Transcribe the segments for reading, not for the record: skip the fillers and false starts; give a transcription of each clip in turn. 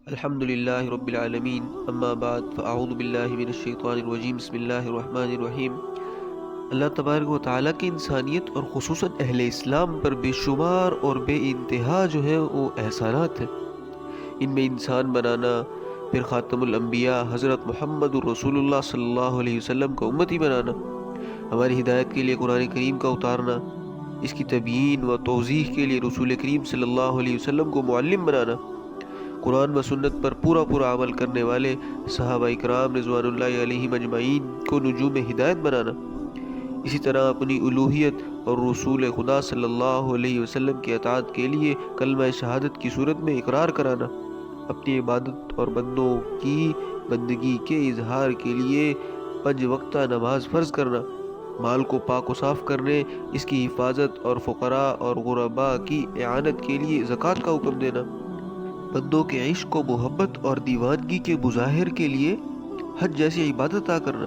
الحمد للہ رب العالمین اما بعد فاعوذ باللہ من الشیطان الرجیم بسم اللہ الرحمن الرحیم۔ اللہ تبارک و تعالیٰ کی انسانیت اور خصوصاً اہل اسلام پر بے شمار اور بے انتہا جو ہے وہ احسانات ہیں۔ ان میں انسان بنانا، پھر خاتم الانبیاء حضرت محمد الرسول اللہ صلی اللہ علیہ وسلم کا امتی بنانا، ہماری ہدایت کے لیے قرآن کریم کا اتارنا، اس کی تبیین و توضیح کے لیے رسول کریم صلی اللہ علیہ وسلم کو معلم بنانا، قرآن و سنت پر پورا عمل کرنے والے صحابہ اکرام رضوان اللہ علیہم اجمعین کو نجوم ہدایت بنانا، اسی طرح اپنی الوہیت اور رسول خدا صلی اللہ علیہ وسلم کی اطاعت کے لیے کلمہ شہادت کی صورت میں اقرار کرانا، اپنی عبادت اور بندوں کی بندگی کے اظہار کے لیے 5 وقتہ نماز فرض کرنا، مال کو پاک و صاف کرنے، اس کی حفاظت اور فقراء اور غرباء کی اعانت کے لیے زکوٰۃ کا حکم دینا، بندوں کے عشق و محبت اور دیوانگی کے مظاہر کے لیے حج جیسی عبادت ادا کرنا،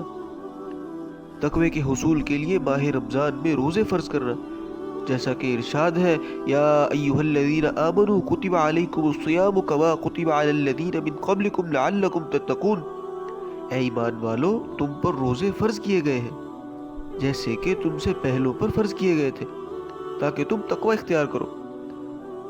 تقوی کے حصول کے لیے ماہ رمضان میں روزے فرض کرنا، جیسا کہ ارشاد ہے یا ایھا الذین آمنوا کتب علیکم الصیام کما کتب علی الذین من قبلکم لعلکم تتقون، اے ایمان والو تم پر روزے فرض کیے گئے ہیں جیسے کہ تم سے پہلوں پر فرض کیے گئے تھے تاکہ تم تقوی اختیار کرو۔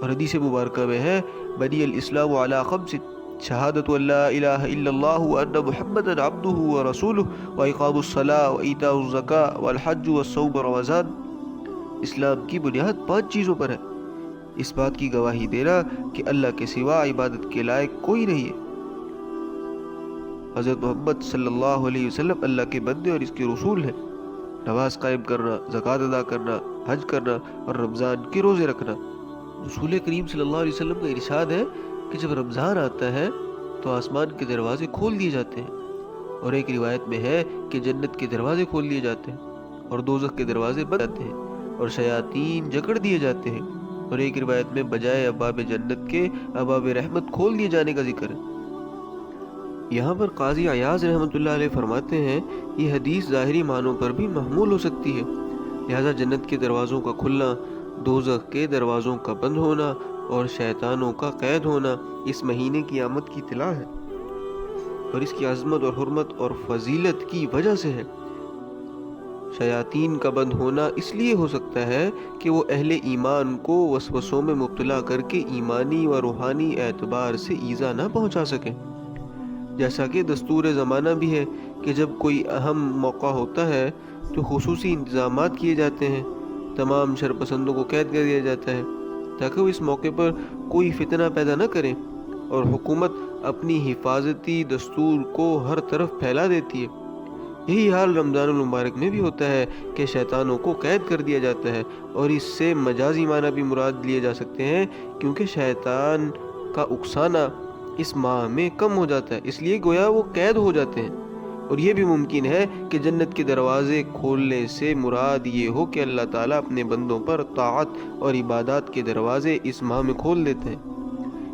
اور حدیث مبارکہ میں ہے بنی الاسلام علی 5 شہادت ان لا الہ الا اللہ وان محمدا عبدہ ورسولہ واقام الصلاۃ وایتاء الزکاۃ والحج والصوم رمضان، اسلام کی بنیاد 5 چیزوں پر ہے، اس بات کی گواہی دینا کہ اللہ کے سوا عبادت کے لائق کوئی نہیں ہے، حضرت محمد صلی اللہ علیہ وسلم اللہ کے بندے اور اس کے رسول ہیں، نماز قائم کرنا، زکوٰۃ ادا کرنا، حج کرنا اور رمضان کے روزے رکھنا۔ رسول کریم صلی اللہ علیہ وسلم کا ارشاد ہے کہ جب رمضان آتا ہے تو آسمان کے دروازے کھول دیے جاتے ہیں، اور ایک روایت میں ہے کہ جنت کے دروازے کھول دیے جاتے ہیں اور دوزخ کے دروازے بند جاتے ہیں اور شیاطین جکڑ دیے جاتے ہیں، اور ایک روایت میں بجائے ابواب جنت کے ابواب رحمت کھول دیے جانے کا ذکر ہے۔ یہاں پر قاضی عیاض رحمۃ اللہ علیہ فرماتے ہیں یہ حدیث ظاہری معنوں پر بھی محمول ہو سکتی ہے، لہذا جنت کے دروازوں کا کھلنا، دوزخ کے دروازوں کا بند ہونا اور شیطانوں کا قید ہونا اس مہینے کی آمد کی اطلاع ہے اور اس کی عظمت اور حرمت اور فضیلت کی وجہ سے ہے۔ شیاطین کا بند ہونا اس لیے ہو سکتا ہے کہ وہ اہل ایمان کو وسوسوں میں مبتلا کر کے ایمانی و روحانی اعتبار سے ایذا نہ پہنچا سکیں، جیسا کہ دستور زمانہ بھی ہے کہ جب کوئی اہم موقع ہوتا ہے تو خصوصی انتظامات کیے جاتے ہیں، تمام شرپسندوں کو قید کر دیا جاتا ہے تاکہ وہ اس موقع پر کوئی فتنہ پیدا نہ کریں، اور حکومت اپنی حفاظتی دستور کو ہر طرف پھیلا دیتی ہے۔ یہی حال رمضان المبارک میں بھی ہوتا ہے کہ شیطانوں کو قید کر دیا جاتا ہے، اور اس سے مجازی معنی بھی مراد لیے جا سکتے ہیں کیونکہ شیطان کا اکسانا اس ماہ میں کم ہو جاتا ہے، اس لیے گویا وہ قید ہو جاتے ہیں۔ اور یہ بھی ممکن ہے کہ جنت کے دروازے کھولنے سے مراد یہ ہو کہ اللہ تعالیٰ اپنے بندوں پر طاعت اور عبادات کے دروازے اس ماہ میں کھول دیتے ہیں۔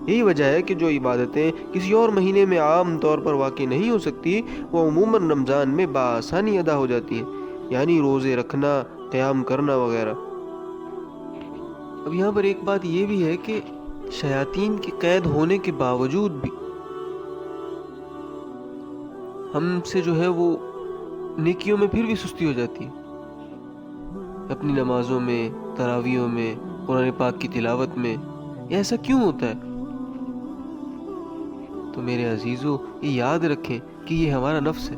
یہی وجہ ہے کہ جو عبادتیں کسی اور مہینے میں عام طور پر واقع نہیں ہو سکتی وہ عموماً رمضان میں بآسانی ادا ہو جاتی ہیں، یعنی روزے رکھنا، قیام کرنا وغیرہ۔ اب یہاں پر ایک بات یہ بھی ہے کہ شیاطین کے قید ہونے کے باوجود بھی ہم سے جو ہے وہ نیکیوں میں پھر بھی سستی ہو جاتی ہے، اپنی نمازوں میں، تراویحوں میں، قرآن پاک کی تلاوت میں۔ یہ ایسا کیوں ہوتا ہے؟ تو میرے عزیزو یہ یاد رکھیں کہ یہ ہمارا نفس ہے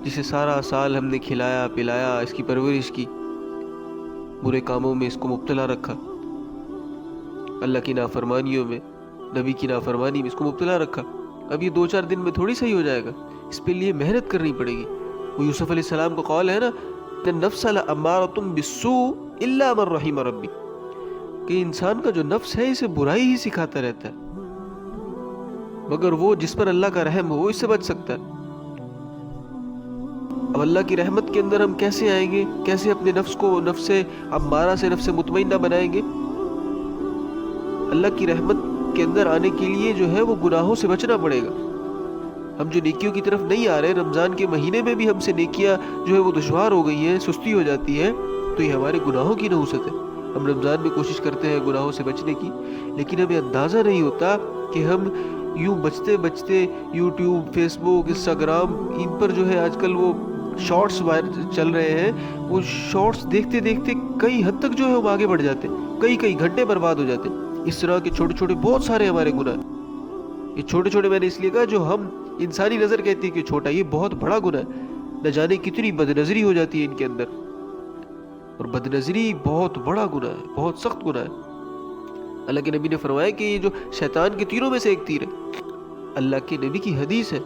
جسے سارا سال ہم نے کھلایا پلایا، اس کی پرورش کی، برے کاموں میں اس کو مبتلا رکھا، اللہ کی نافرمانیوں میں، نبی کی نافرمانی میں اس کو مبتلا رکھا۔ اب یہ 2-4 دن میں تھوڑی صحیح ہو جائے گا، اس پہ لیے محنت کرنی پڑے گی۔ وہ یوسف علیہ السلام کا قول ہے نا النفس لامارۃ بالسوء الا من رحم ربی، کہ انسان کا جو نفس ہے اسے برائی ہی سکھاتا رہتا ہے، مگر وہ جس پر اللہ کا رحم ہو وہ اس سے بچ سکتا ہے۔ اب اللہ کی رحمت کے اندر ہم کیسے آئیں گے؟ کیسے اپنے نفس کو نفس امارہ سے نفس مطمئنہ بنائیں گے؟ اللہ کی رحمت کے اندر آنے کے لیے جو ہے وہ گناہوں سے بچنا پڑے گا۔ ہم جو نیکیوں کی طرف نہیں آ رہے، رمضان کے مہینے میں بھی ہم سے نیکیاں جو ہے وہ دشوار ہو گئی ہیں، سستی ہو جاتی ہے، تو یہ ہمارے گناہوں کی نحوست ہے۔ ہم رمضان میں کوشش کرتے ہیں گناہوں سے بچنے کی، لیکن ہمیں اندازہ نہیں ہوتا کہ ہم یوں بچتے بچتے یوٹیوب، فیس بک، انسٹاگرام، ان پر جو ہے آج کل وہ شارٹس چل رہے ہیں، وہ شارٹس دیکھتے دیکھتے کئی حد تک جو ہے وہ آگے بڑھ جاتے ہیں، کئی گھنٹے برباد ہو جاتے ہیں۔ اس طرح کے چھوٹے چھوٹے بہت سارے ہمارے گناہ ہیں۔ یہ چھوٹے چھوٹے میں نے اس لیے کہا جو ہم انسانی نظر کہتی ہے کہ چھوٹا، یہ بہت بڑا گناہ ہے۔ نہ جانے کتنی بد نظری ہو جاتی ہے ان کے اندر، اور بد نظری بہت بڑا گناہ ہے، بہت سخت گناہ ہے۔ اللہ کے نبی نے فرمایا کہ یہ جو شیطان کے تیروں میں سے ایک تیر ہے، اللہ کے نبی کی حدیث ہے،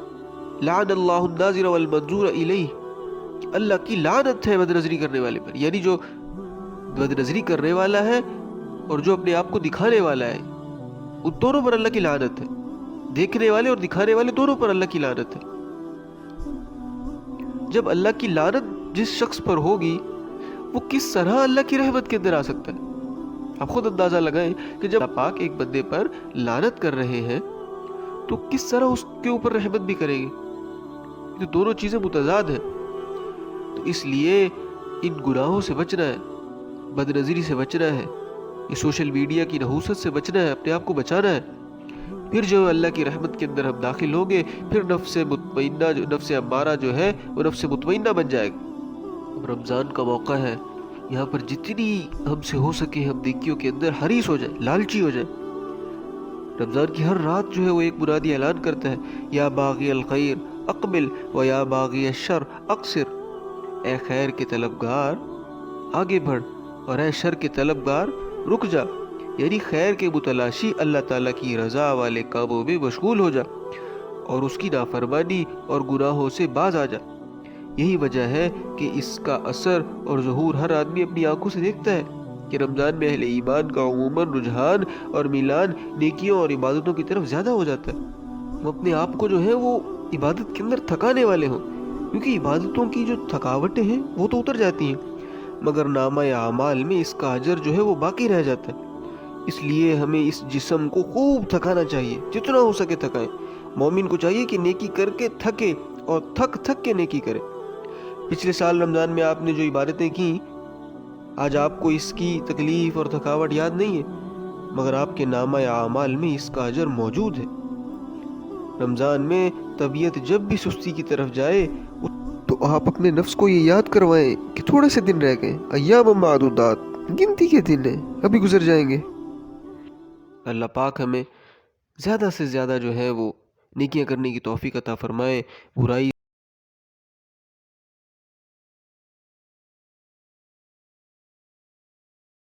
لعن اللہ الناظر والمنظور الیہ، اللہ کی لعنت ہے بد نظری کرنے والے پر، یعنی جو بد نظری کرنے والا ہے اور جو اپنے آپ کو دکھانے والا ہے، ان دونوں پر اللہ کی لعنت ہے۔ دیکھنے والے اور دکھانے والے دونوں پر اللہ کی لعنت ہے۔ جب اللہ کی لعنت جس شخص پر ہوگی، وہ کس طرح اللہ کی رحمت کے اندر آ سکتا ہے؟ آپ خود اندازہ لگائیں کہ جب اللہ پاک ایک بندے پر لعنت کر رہے ہیں تو کس طرح اس کے اوپر رحمت بھی کریں گے؟ یہ دونوں چیزیں متضاد ہیں۔ تو اس لیے ان گناہوں سے بچنا ہے، بد نظری سے بچنا ہے، یہ سوشل میڈیا کی نحوست سے بچنا ہے، اپنے آپ کو بچانا ہے۔ پھر جو اللہ کی رحمت کے اندر ہم داخل ہوں گے، پھر نفس مطمئنہ، نفس امارہ جو ہے وہ نفس مطمئنہ بن جائے گا۔ اب رمضان کا موقع ہے، یہاں پر جتنی ہم سے ہو سکے ہم نیکیوں کے اندر حریص ہو جائیں، لالچی ہو جائیں۔ رمضان کی ہر رات جو ہے وہ ایک منادی اعلان کرتا ہے، یا باغی الخیر اقبل و یا باغی الشر اقصر، اے خیر کے طلبگار آگے بڑھ اور اے شر کے طلبگار رک جا، یعنی خیر کے متلاشی اللہ تعالیٰ کی رضا والے کاموں میں مشغول ہو جا اور اس کی نافرمانی اور گناہوں سے باز آ جا۔ یہی وجہ ہے کہ اس کا اثر اور ظہور ہر آدمی اپنی آنکھوں سے دیکھتا ہے کہ رمضان میں اہل ایمان کا عموماً رجحان اور میلان نیکیوں اور عبادتوں کی طرف زیادہ ہو جاتا ہے۔ وہ اپنے آپ کو جو ہے وہ عبادت کے اندر تھکانے والے ہوں، کیونکہ عبادتوں کی جو تھکاوٹیں ہیں وہ تو اتر جاتی ہیں، مگر نامہ اعمال میں اس کا اجر جو ہے وہ باقی رہ جاتا ہے۔ اس لیے ہمیں اس جسم کو خوب تھکانا چاہیے، جتنا ہو سکے تھکائیں۔ مومن کو چاہیے کہ نیکی کر کے تھکے اور تھک کے نیکی کرے۔ پچھلے سال رمضان میں آپ نے جو عبادتیں کی، آج آپ کو اس کی تکلیف اور تھکاوٹ یاد نہیں ہے، مگر آپ کے نامہ اعمال میں اس کا اجر موجود ہے۔ رمضان میں طبیعت جب بھی سستی کی طرف جائے تو آپ اپنے نفس کو یہ یاد کروائیں کہ تھوڑے سے دن رہ گئے، ایام معدودات، گنتی کے دن ہیں، ابھی گزر جائیں گے۔ اللہ پاک ہمیں زیادہ سے زیادہ جو ہے وہ نیکیاں کرنے کی توفیق عطا فرمائے، برائی